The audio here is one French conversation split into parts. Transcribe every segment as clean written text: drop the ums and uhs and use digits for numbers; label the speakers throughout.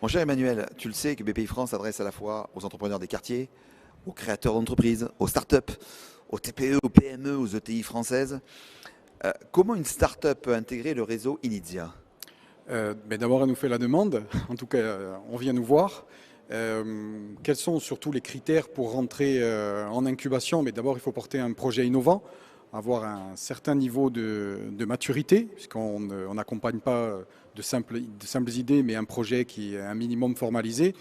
Speaker 1: Mon cher Emmanuel, tu le sais que BPI France s'adresse à la fois aux entrepreneurs des quartiers, aux créateurs d'entreprises, aux startups, aux TPE, aux PME, aux ETI françaises. Comment une startup peut intégrer le réseau Inidia?
Speaker 2: Mais d'abord, elle nous fait la demande. En tout cas, on vient nous voir. Quels sont surtout les critères pour rentrer en incubation? Mais d'abord, il faut porter un projet innovant, avoir un certain niveau de maturité, puisqu'on n'accompagne pas de simples idées, mais un projet qui est un minimum formalisé.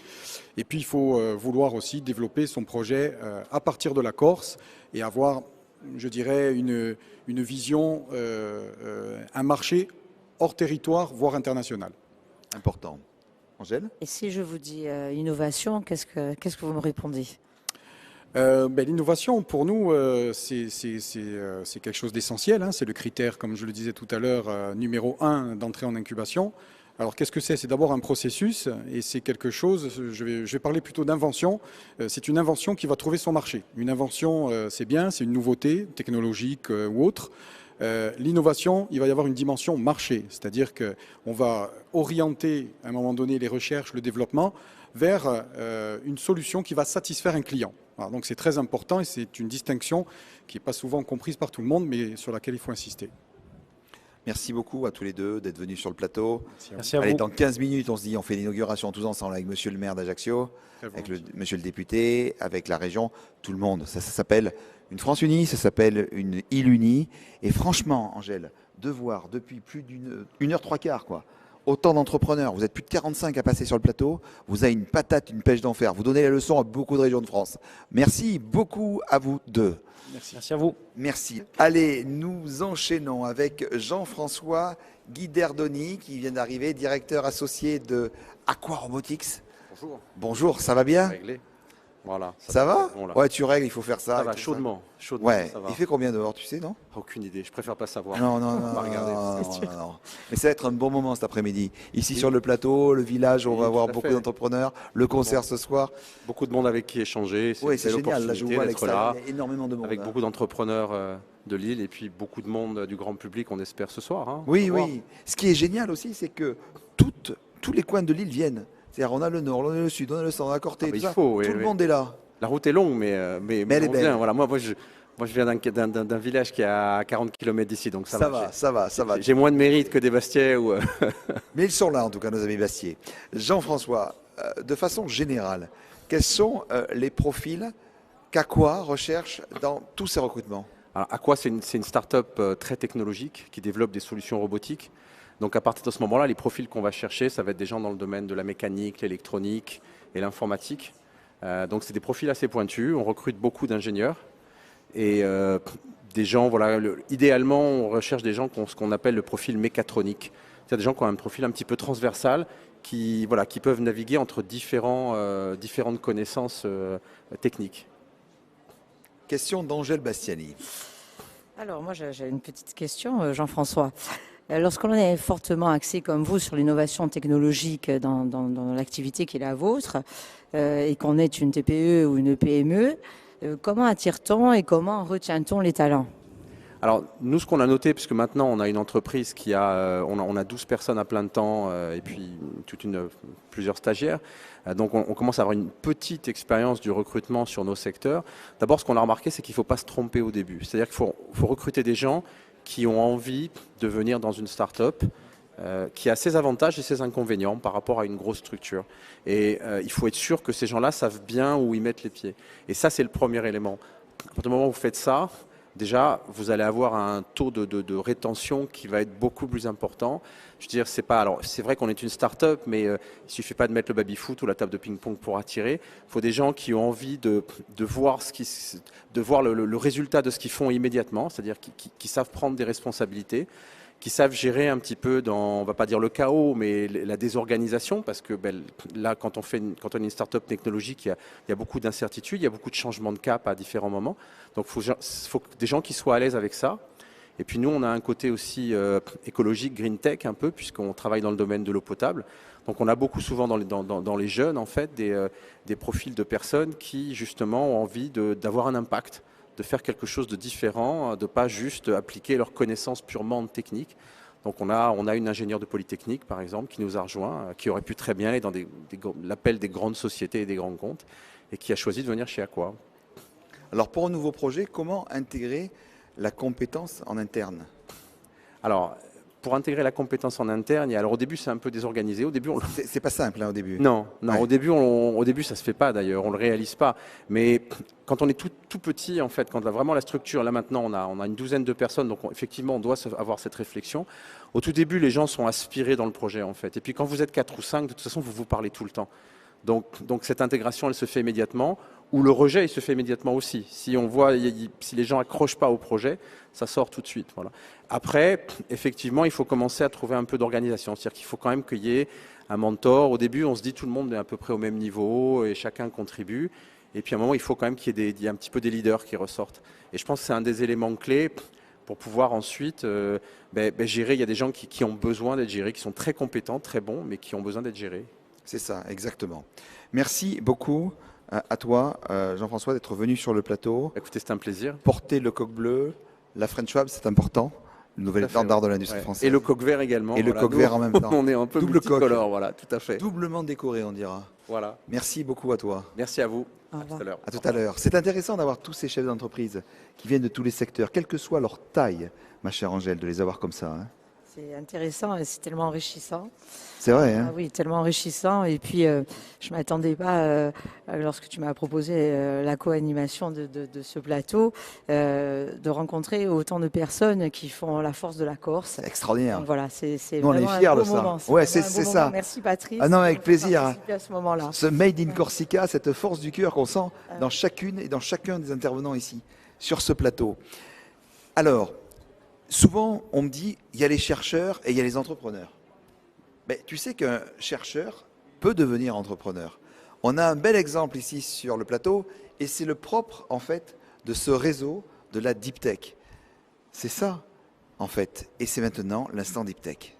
Speaker 2: Et puis, il faut vouloir aussi développer son projet à partir de la Corse et avoir, je dirais, une vision, un marché hors territoire, voire international.
Speaker 1: Important. Angèle?
Speaker 3: Et si je vous dis innovation, qu'est-ce que vous me répondez?
Speaker 2: L'innovation, pour nous, c'est quelque chose d'essentiel, hein. C'est le critère, comme je le disais tout à l'heure, numéro 1 d'entrée en incubation. Alors, qu'est-ce que c'est? C'est d'abord un processus et c'est quelque chose, je vais parler plutôt d'invention. C'est une invention qui va trouver son marché. Une invention, c'est bien, c'est une nouveauté technologique ou autre. L'innovation, il va y avoir une dimension marché, c'est-à-dire qu'on va orienter à un moment donné les recherches, le développement vers une solution qui va satisfaire un client. Voilà, donc c'est très important et c'est une distinction qui n'est pas souvent comprise par tout le monde, mais sur laquelle il faut insister.
Speaker 1: Merci beaucoup à tous les deux d'être venus sur le plateau.
Speaker 4: Merci à
Speaker 1: Allez,
Speaker 4: vous.
Speaker 1: dans 15 minutes, on se dit, on fait l'inauguration tous ensemble avec monsieur le maire d'Ajaccio, avec monsieur le député, avec la région, tout le monde. Ça s'appelle une France unie, ça s'appelle une île unie. Et franchement, Angèle, de voir depuis plus d'une heure trois quarts, quoi, autant d'entrepreneurs, vous êtes plus de 45 à passer sur le plateau, vous avez une patate, une pêche d'enfer, vous donnez la leçon à beaucoup de régions de France. Merci beaucoup à vous deux.
Speaker 4: Merci à vous.
Speaker 1: Merci. Allez, nous enchaînons avec Jean-François Guiderdoni qui vient d'arriver, directeur associé de Aqua Robotics.
Speaker 5: Bonjour.
Speaker 1: Bonjour, ça va bien?
Speaker 5: Réglé. Voilà.
Speaker 1: Ça va?
Speaker 5: Bon, là.
Speaker 1: Ouais, tu règles, il faut faire ça.
Speaker 5: Ça
Speaker 1: et
Speaker 5: va,
Speaker 1: tout
Speaker 5: chaudement. Chaudement,
Speaker 1: Ouais,
Speaker 5: ça va.
Speaker 1: il fait combien dehors, tu sais, non?
Speaker 5: Aucune idée, je préfère pas savoir.
Speaker 1: Non,
Speaker 5: On va regarder.
Speaker 1: non. Mais ça va être un bon moment cet après-midi. Ici sur le plateau, le village, on
Speaker 5: Oui,
Speaker 1: va avoir
Speaker 5: tout à
Speaker 1: beaucoup
Speaker 5: fait.
Speaker 1: d'entrepreneurs, le concert ce soir.
Speaker 5: Beaucoup de monde avec qui échanger.
Speaker 1: Oui,
Speaker 5: une
Speaker 1: c'est
Speaker 5: belle
Speaker 1: génial. Là, je
Speaker 5: opportunité
Speaker 1: vois à
Speaker 5: d'être
Speaker 1: l'extérieur,
Speaker 5: là,
Speaker 1: il y a énormément de monde.
Speaker 5: avec
Speaker 1: hein.
Speaker 5: beaucoup d'entrepreneurs de Lille et puis beaucoup de monde du grand public, on espère ce soir. Hein.
Speaker 1: Oui,
Speaker 5: Au revoir.
Speaker 1: oui. Ce qui est génial aussi, c'est que tous les coins de l'île viennent. C'est-à-dire, on a le nord, on a le sud, on a le centre, on a Corté,
Speaker 5: Ah,
Speaker 1: tout
Speaker 5: il
Speaker 1: ça.
Speaker 5: faut, oui,
Speaker 1: Tout le
Speaker 5: oui.
Speaker 1: monde est là.
Speaker 5: La route est longue, mais
Speaker 1: Mais elle est
Speaker 5: on
Speaker 1: belle.
Speaker 5: vient. Voilà, moi, je viens d'un village qui est à 40 km d'ici, donc ça va.
Speaker 1: Ça va.
Speaker 5: J'ai moins de mérite que des Bastiais ou.
Speaker 1: Mais ils sont là, en tout cas, nos amis Bastier. Jean-François, de façon générale, quels sont les profils qu'Aqua recherche dans tous ces recrutements?
Speaker 5: Alors, Aqua, c'est une start-up très technologique qui développe des solutions robotiques. Donc à partir de ce moment-là, les profils qu'on va chercher, ça va être des gens dans le domaine de la mécanique, l'électronique et l'informatique. Donc c'est des profils assez pointus. On recrute beaucoup d'ingénieurs et des gens, voilà, idéalement, on recherche des gens qui ont ce qu'on appelle le profil mécatronique. C'est-à-dire des gens qui ont un profil un petit peu transversal, qui peuvent naviguer entre différentes connaissances techniques.
Speaker 1: Question d'Angèle Bastiani.
Speaker 3: Alors moi j'ai une petite question, Jean-François. Lorsqu'on est fortement axé comme vous sur l'innovation technologique dans l'activité qui est la vôtre et qu'on est une TPE ou une PME, comment attire-t-on et comment retient-on les talents?
Speaker 5: Alors, nous, ce qu'on a noté, puisque maintenant, on a une entreprise qui a, on a 12 personnes à plein temps et puis plusieurs stagiaires. Donc, on commence à avoir une petite expérience du recrutement sur nos secteurs. D'abord, ce qu'on a remarqué, c'est qu'il ne faut pas se tromper au début. C'est-à-dire qu'il faut recruter des gens qui ont envie de venir dans une start-up qui a ses avantages et ses inconvénients par rapport à une grosse structure. Et il faut être sûr que ces gens-là savent bien où ils mettent les pieds. Et ça, c'est le premier élément. À partir du moment où vous faites ça, déjà, vous allez avoir un taux de rétention qui va être beaucoup plus important. Je veux dire, c'est vrai qu'on est une start-up, mais il ne suffit pas de mettre le baby-foot ou la table de ping-pong pour attirer. Il faut des gens qui ont envie de voir, le résultat de ce qu'ils font immédiatement, c'est-à-dire qui savent prendre des responsabilités, qui savent gérer un petit peu on ne va pas dire le chaos, mais la désorganisation, parce que là, quand on est une start-up technologique, il y a beaucoup d'incertitudes, il y a beaucoup de changements de cap à différents moments. Donc, il faut des gens qui soient à l'aise avec ça. Et puis nous, on a un côté aussi écologique, green tech un peu, puisqu'on travaille dans le domaine de l'eau potable. Donc on a beaucoup souvent dans les jeunes, en fait, des profils de personnes qui, justement, ont envie d'avoir un impact, de faire quelque chose de différent, de ne pas juste appliquer leurs connaissances purement techniques. Donc on a une ingénieure de Polytechnique, par exemple, qui nous a rejoint, qui aurait pu très bien aller dans l'appel des grandes sociétés et des grands comptes, et qui a choisi de venir chez Aqua.
Speaker 1: Alors pour un nouveau projet, comment intégrer la compétence en interne?
Speaker 5: Alors, pour intégrer la compétence en interne, alors au début c'est un peu désorganisé. Au début,
Speaker 1: c'est pas simple hein, au début.
Speaker 5: Non,
Speaker 1: Ouais.
Speaker 5: au début ça se fait pas d'ailleurs, on le réalise pas. Mais quand on est tout petit en fait, quand on a vraiment la structure, là maintenant on a une douzaine de personnes, donc effectivement on doit avoir cette réflexion. Au tout début, les gens sont aspirés dans le projet en fait. Et puis quand vous êtes 4 ou 5, de toute façon vous vous parlez tout le temps. Donc cette intégration elle se fait immédiatement. Ou le rejet, il se fait immédiatement aussi. Si on voit, si les gens accrochent pas au projet, ça sort tout de suite. Voilà. Après, effectivement, il faut commencer à trouver un peu d'organisation. C'est-à-dire qu'il faut quand même qu'il y ait un mentor. Au début, on se dit tout le monde est à peu près au même niveau et chacun contribue. Et puis à un moment, il faut quand même qu'il y ait un petit peu des leaders qui ressortent. Et je pense que c'est un des éléments clés pour pouvoir ensuite gérer. Il y a des gens qui ont besoin d'être gérés, qui sont très compétents, très bons, mais qui ont besoin d'être gérés.
Speaker 1: C'est ça, exactement. Merci beaucoup à toi, Jean-François, d'être venu sur le plateau.
Speaker 5: Écoutez, c'est un plaisir.
Speaker 1: Porter le coq bleu, la French Web, c'est important. Le nouvel étendard de l'industrie française.
Speaker 5: Et le coq vert également.
Speaker 1: Et le coq vert en même temps.
Speaker 5: On est un peu
Speaker 1: double
Speaker 5: multicolore, voilà, tout à fait.
Speaker 1: Doublement décoré, on dira.
Speaker 5: Voilà.
Speaker 1: Merci beaucoup à toi.
Speaker 5: Merci à vous.
Speaker 3: Au revoir.
Speaker 5: À tout à l'heure.
Speaker 1: À tout à l'heure. C'est intéressant d'avoir tous ces chefs d'entreprise qui viennent de tous les secteurs, quelle que soit leur taille, ma chère Angèle, de les avoir comme ça. Hein.
Speaker 3: C'est intéressant et c'est tellement enrichissant.
Speaker 1: C'est vrai, hein?
Speaker 3: Ah oui, tellement enrichissant. Et puis, je ne m'attendais pas, lorsque tu m'as proposé la co-animation de ce plateau, de rencontrer autant de personnes qui font la force de la Corse.
Speaker 1: C'est extraordinaire.
Speaker 3: Donc voilà, c'est
Speaker 1: Nous, on est
Speaker 3: vraiment
Speaker 1: fiers
Speaker 3: un
Speaker 1: de
Speaker 3: beau
Speaker 1: ça.
Speaker 3: moment.
Speaker 1: Ouais,
Speaker 3: vraiment
Speaker 1: c'est
Speaker 3: un beau
Speaker 1: ça.
Speaker 3: moment. Merci Patrice.
Speaker 1: Ah non, avec
Speaker 3: de
Speaker 1: plaisir.
Speaker 3: participer à ce moment-là.
Speaker 1: Ce Made in Corsica, cette force du cœur qu'on sent dans chacune et dans chacun des intervenants ici, sur ce plateau. Alors, souvent, on me dit, il y a les chercheurs et il y a les entrepreneurs. Mais tu sais qu'un chercheur peut devenir entrepreneur. On a un bel exemple ici sur le plateau et c'est le propre, en fait, de ce réseau de la Deep Tech. C'est ça, en fait. Et c'est maintenant l'instant Deep Tech.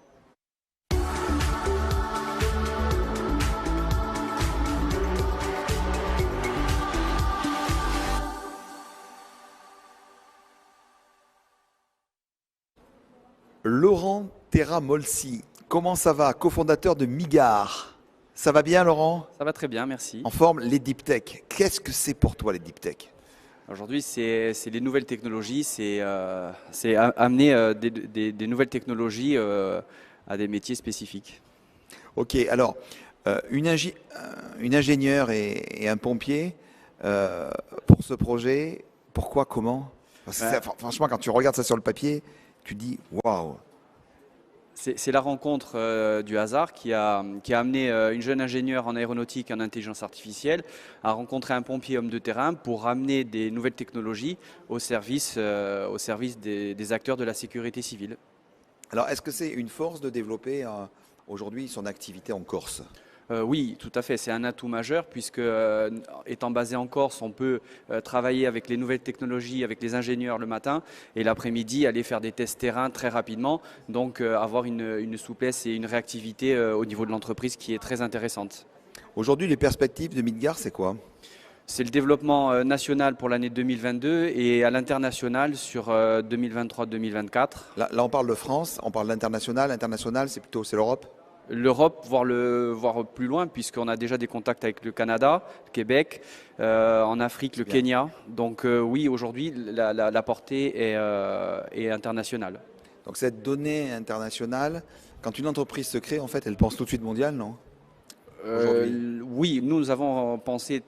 Speaker 1: Laurent Terramolsi, comment ça va? Cofondateur de Migare. Ça va bien, Laurent?
Speaker 4: Ça va très bien, merci.
Speaker 1: En forme, les Deep Tech. Qu'est-ce que c'est pour toi, les Deep Tech?
Speaker 4: Aujourd'hui, c'est les nouvelles technologies, c'est amener des nouvelles technologies à des métiers spécifiques.
Speaker 1: Ok, alors, une ingénieure et un pompier, pour ce projet, pourquoi, comment? Parce que franchement, quand tu regardes ça sur le papier, tu dis waouh.
Speaker 4: C'est la rencontre du hasard qui a amené une jeune ingénieure en aéronautique et en intelligence artificielle à rencontrer un pompier homme de terrain pour amener des nouvelles technologies au service des acteurs de la sécurité civile.
Speaker 1: Alors, est-ce que c'est une force de développer aujourd'hui son activité en Corse?
Speaker 4: Oui, tout à fait. C'est un atout majeur puisque, étant basé en Corse, on peut travailler avec les nouvelles technologies, avec les ingénieurs le matin et l'après-midi aller faire des tests terrain très rapidement. Donc, avoir une souplesse et une réactivité au niveau de l'entreprise qui est très intéressante.
Speaker 1: Aujourd'hui, les perspectives de Midgard, c'est quoi?
Speaker 4: C'est le développement national pour l'année 2022 et à l'international sur 2023-2024.
Speaker 1: Là, on parle de France, on parle d'international. International, c'est l'Europe?
Speaker 4: L'Europe, voire plus loin, puisqu'on a déjà des contacts avec le Canada, le Québec, en Afrique, le Kenya. Donc oui, aujourd'hui, la portée est internationale.
Speaker 1: Donc cette donnée internationale, quand une entreprise se crée, en fait, elle pense tout de suite mondial, non?
Speaker 4: Oui, nous avons pensé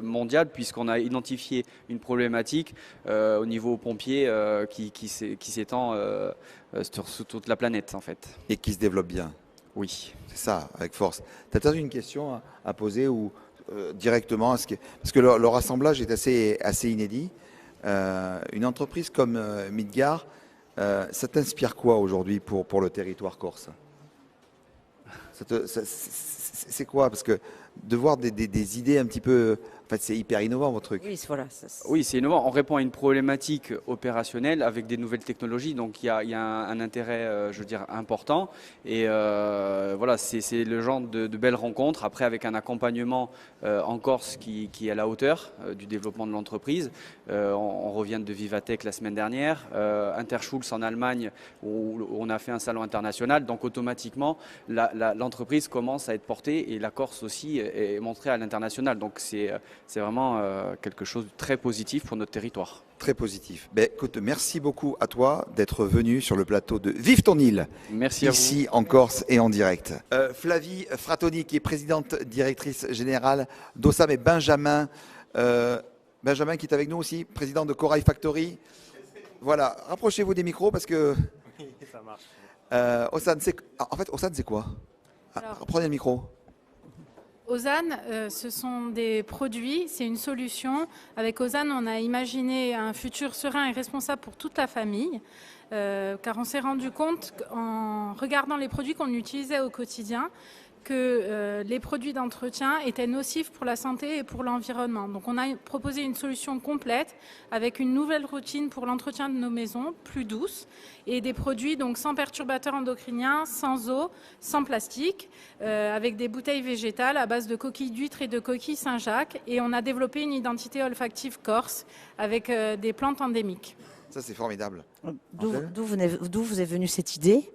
Speaker 4: mondial puisqu'on a identifié une problématique au niveau pompier qui s'étend sur toute la planète en fait.
Speaker 1: Et qui se développe bien.
Speaker 4: Oui.
Speaker 1: C'est ça, avec force. Tu as peut-être une question à poser ou directement, parce que le rassemblage est assez inédit. Une entreprise comme Midgard, ça t'inspire quoi aujourd'hui pour le territoire corse? C'est quoi? Parce que de voir des idées un petit peu En fait, c'est hyper innovant votre truc.
Speaker 3: Oui, voilà.
Speaker 4: Oui, c'est innovant. On répond à une problématique opérationnelle avec des nouvelles technologies, donc il y a un intérêt, je veux dire, important. Et voilà, c'est le genre de belles rencontres. Après, avec un accompagnement en Corse qui est à la hauteur du développement de l'entreprise. On revient de Vivatech la semaine dernière, Interschulz en Allemagne où on a fait un salon international. Donc automatiquement, l'entreprise commence à être portée et la Corse aussi est montrée à l'international. Donc c'est vraiment quelque chose de très positif pour notre territoire.
Speaker 1: Très positif. Ben, écoute, merci beaucoup à toi d'être venu sur le plateau de Vive ton île.
Speaker 4: Merci à vous.
Speaker 1: Ici en Corse et en direct. Flavie Frattoni, qui est présidente directrice générale d'Ossam, et Benjamin. Benjamin qui est avec nous aussi, président de Corail Factory. Voilà, rapprochez-vous des micros parce que...
Speaker 6: Oui, ça marche.
Speaker 1: Ossam, en fait, Ossam, c'est quoi? Prenez le micro.
Speaker 7: Ozan, ce sont des produits, c'est une solution. Avec Ozan, on a imaginé un futur serein et responsable pour toute la famille, car on s'est rendu compte en regardant les produits qu'on utilisait au quotidien que les produits d'entretien étaient nocifs pour la santé et pour l'environnement. Donc on a proposé une solution complète avec une nouvelle routine pour l'entretien de nos maisons, plus douce, et des produits donc sans perturbateurs endocriniens, sans eau, sans plastique, avec des bouteilles végétales à base de coquilles d'huîtres et de coquilles Saint-Jacques. Et on a développé une identité olfactive corse avec des plantes endémiques.
Speaker 1: Ça, c'est formidable.
Speaker 3: D'où vous est venue cette idée?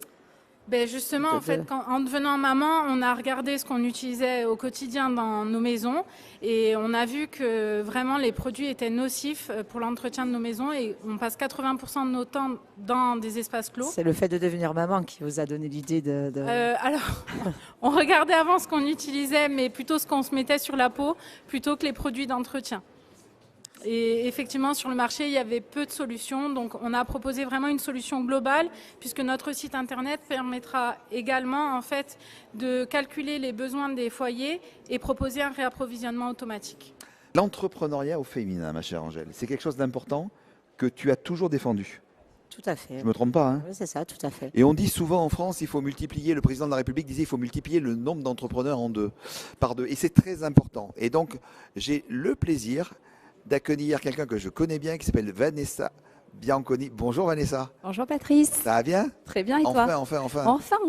Speaker 7: Ben justement, en fait, en devenant maman, on a regardé ce qu'on utilisait au quotidien dans nos maisons et on a vu que vraiment les produits étaient nocifs pour l'entretien de nos maisons et on passe 80% de nos temps dans des espaces clos.
Speaker 3: C'est le fait de devenir maman qui vous a donné l'idée de...
Speaker 7: Alors, on regardait avant ce qu'on utilisait, mais plutôt ce qu'on se mettait sur la peau, plutôt que les produits d'entretien. Et effectivement, sur le marché, il y avait peu de solutions. Donc, on a proposé vraiment une solution globale, puisque notre site Internet permettra également, en fait, de calculer les besoins des foyers et proposer un réapprovisionnement automatique.
Speaker 1: L'entrepreneuriat au féminin, ma chère Angèle, c'est quelque chose d'important que tu as toujours défendu.
Speaker 3: Tout à fait.
Speaker 1: Je ne me trompe pas, hein?
Speaker 3: Oui, c'est ça, tout à fait.
Speaker 1: Et on dit souvent en France, il faut multiplier, le président de la République disait, il faut multiplier le nombre d'entrepreneurs par deux. Et c'est très important. Et donc, j'ai le plaisir d'accueillir quelqu'un que je connais bien, qui s'appelle Vanessa Bianconi. Bonjour Vanessa.
Speaker 8: Bonjour Patrice.
Speaker 1: Ça va bien?
Speaker 8: Très bien, et toi?
Speaker 1: Enfin,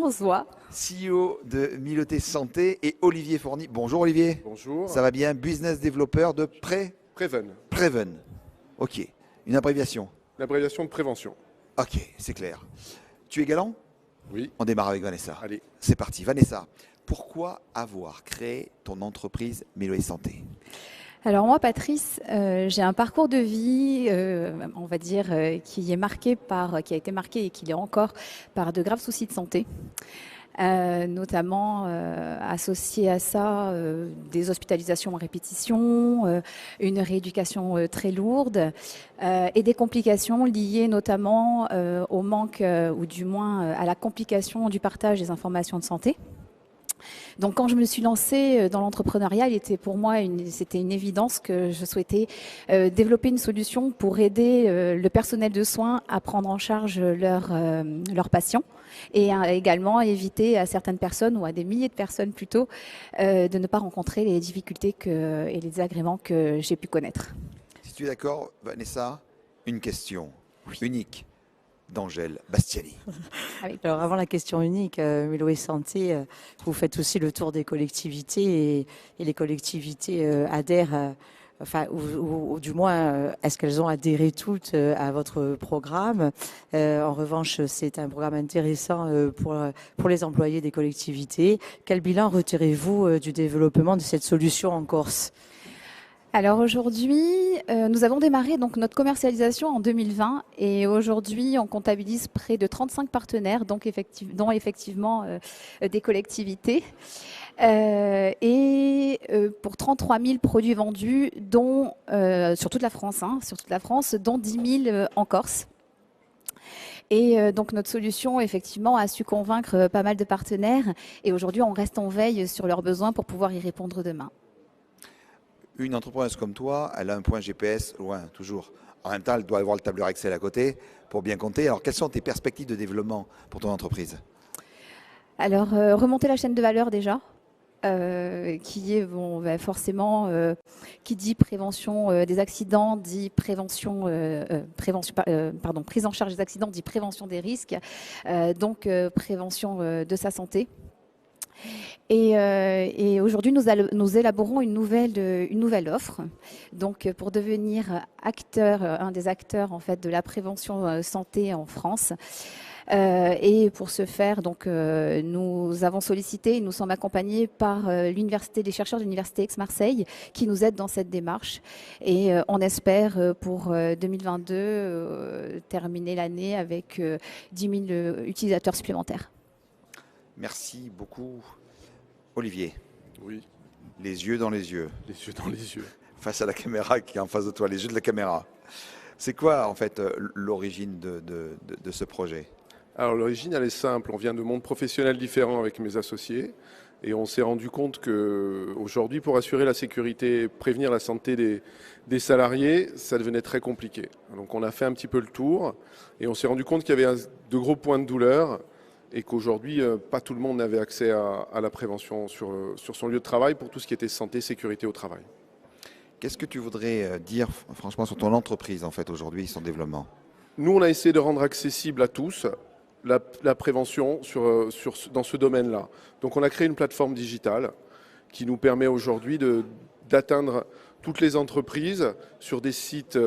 Speaker 8: on se voit.
Speaker 1: CEO de Miloté Santé, et Olivier Fourny. Bonjour Olivier.
Speaker 9: Bonjour.
Speaker 1: Ça va bien? Business développeur de
Speaker 9: Preven.
Speaker 1: Preven. Ok. Une abréviation?
Speaker 9: L'abréviation de prévention.
Speaker 1: Ok, c'est clair. Tu es galant?
Speaker 9: Oui.
Speaker 1: On démarre avec Vanessa.
Speaker 9: Allez.
Speaker 1: C'est parti. Vanessa, pourquoi avoir créé ton entreprise Miloté Santé?
Speaker 8: Alors moi, Patrice, j'ai un parcours de vie, on va dire, qui a été marqué et qui l'est encore par de graves soucis de santé. Notamment associé à ça des hospitalisations en répétition, une rééducation très lourde et des complications liées notamment au manque ou du moins à la complication du partage des informations de santé. Donc quand je me suis lancée dans l'entrepreneuriat, pour moi c'était une évidence que je souhaitais développer une solution pour aider le personnel de soins à prendre en charge leurs patients et également éviter à certaines personnes ou à des milliers de personnes plutôt de ne pas rencontrer les difficultés et les désagréments que j'ai pu connaître.
Speaker 1: Si tu es d'accord, Vanessa, une question unique d'Angèle Bastiani.
Speaker 3: Alors avant la question unique, Miloté Santé, vous faites aussi le tour des collectivités et les collectivités adhèrent, ou du moins, est-ce qu'elles ont adhéré toutes à votre programme? En revanche, c'est un programme intéressant pour les employés des collectivités. Quel bilan retirez-vous du développement de cette solution en Corse?
Speaker 8: Alors aujourd'hui, nous avons démarré donc notre commercialisation en 2020 et aujourd'hui on comptabilise près de 35 partenaires, dont effectivement des collectivités et pour 33 000 produits vendus, dont sur toute la France, dont 10 000 en Corse. Et donc notre solution effectivement a su convaincre pas mal de partenaires et aujourd'hui on reste en veille sur leurs besoins pour pouvoir y répondre demain.
Speaker 1: Une entrepreneuse comme toi, elle a un point GPS loin, toujours. En même temps, elle doit avoir le tableur Excel à côté pour bien compter. Alors, quelles sont tes perspectives de développement pour ton entreprise?
Speaker 8: Alors, remonter la chaîne de valeur déjà. qui est forcément, qui dit prévention des accidents, dit prévention, prise en charge des accidents, dit prévention des risques, donc prévention de sa santé. Et aujourd'hui, nous élaborons une nouvelle offre. Donc, pour devenir un des acteurs en fait de la prévention santé en France. Et pour ce faire, donc, nous avons sollicité, nous sommes accompagnés par des chercheurs de l'Université Aix-Marseille qui nous aident dans cette démarche. Et on espère pour 2022 terminer l'année avec 10 000 utilisateurs supplémentaires.
Speaker 1: Merci beaucoup. Olivier.
Speaker 9: Oui.
Speaker 1: Les yeux dans les yeux.
Speaker 9: Les yeux dans les yeux.
Speaker 1: Face à la caméra qui est en face de toi, les yeux de la caméra. C'est quoi, en fait, l'origine de ce projet?
Speaker 9: Alors, l'origine, elle est simple. On vient de mondes professionnels différents avec mes associés. Et on s'est rendu compte qu'aujourd'hui, pour assurer la sécurité, prévenir la santé des salariés, ça devenait très compliqué. Donc, on a fait un petit peu le tour. Et on s'est rendu compte qu'il y avait de gros points de douleur. Et qu'aujourd'hui, pas tout le monde n'avait accès à la prévention sur son lieu de travail pour tout ce qui était santé, sécurité au travail.
Speaker 1: Qu'est-ce que tu voudrais dire, franchement, sur ton entreprise, en fait, aujourd'hui, son développement?
Speaker 9: Nous, on a essayé de rendre accessible à tous la prévention dans ce domaine-là. Donc, on a créé une plateforme digitale qui nous permet aujourd'hui d'atteindre toutes les entreprises sur des sites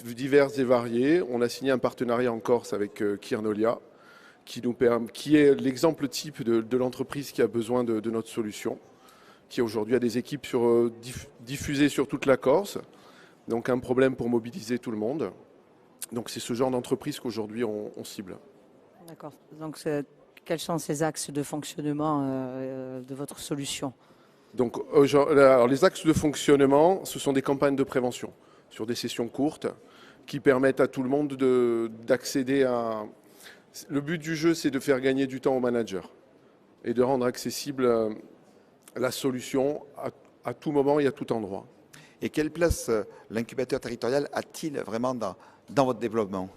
Speaker 9: divers et variés. On a signé un partenariat en Corse avec Kiernolia, qui est l'exemple type de l'entreprise qui a besoin de notre solution, qui aujourd'hui a des équipes diffusées sur toute la Corse, donc un problème pour mobiliser tout le monde. Donc c'est ce genre d'entreprise qu'aujourd'hui on cible.
Speaker 3: D'accord. Donc quels sont ces axes de fonctionnement de votre solution?
Speaker 9: Donc alors, les axes de fonctionnement, ce sont des campagnes de prévention sur des sessions courtes qui permettent à tout le monde d'accéder à... Le but du jeu, c'est de faire gagner du temps aux managers et de rendre accessible la solution à tout moment et à tout endroit.
Speaker 1: Et quelle place l'incubateur territorial a-t-il vraiment dans votre développement?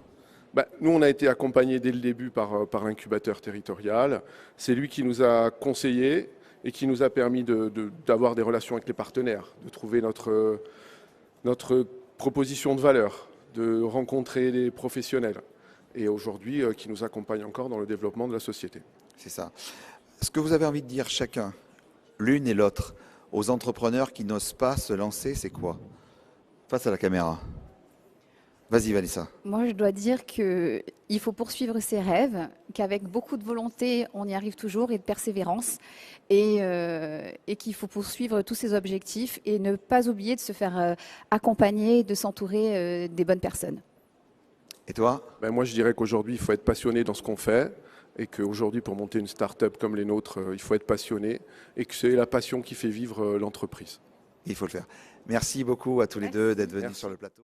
Speaker 9: Nous, on a été accompagnés dès le début par l'incubateur territorial. C'est lui qui nous a conseillés et qui nous a permis d'avoir des relations avec les partenaires, de trouver notre proposition de valeur, de rencontrer les professionnels. Et aujourd'hui, qui nous accompagne encore dans le développement de la société.
Speaker 1: C'est ça. Ce que vous avez envie de dire chacun, l'une et l'autre, aux entrepreneurs qui n'osent pas se lancer, c'est quoi? Face à la caméra. Vas-y, Vanessa.
Speaker 8: Moi, je dois dire qu'il faut poursuivre ses rêves, qu'avec beaucoup de volonté, on y arrive toujours, et de persévérance, et qu'il faut poursuivre tous ses objectifs et ne pas oublier de se faire accompagner, de s'entourer des bonnes personnes.
Speaker 1: Et toi?
Speaker 9: Moi, je dirais qu'aujourd'hui, il faut être passionné dans ce qu'on fait et qu'aujourd'hui, pour monter une start-up comme les nôtres, il faut être passionné et que c'est la passion qui fait vivre l'entreprise.
Speaker 1: Il faut le faire. Merci beaucoup à tous les deux d'être venus sur le plateau.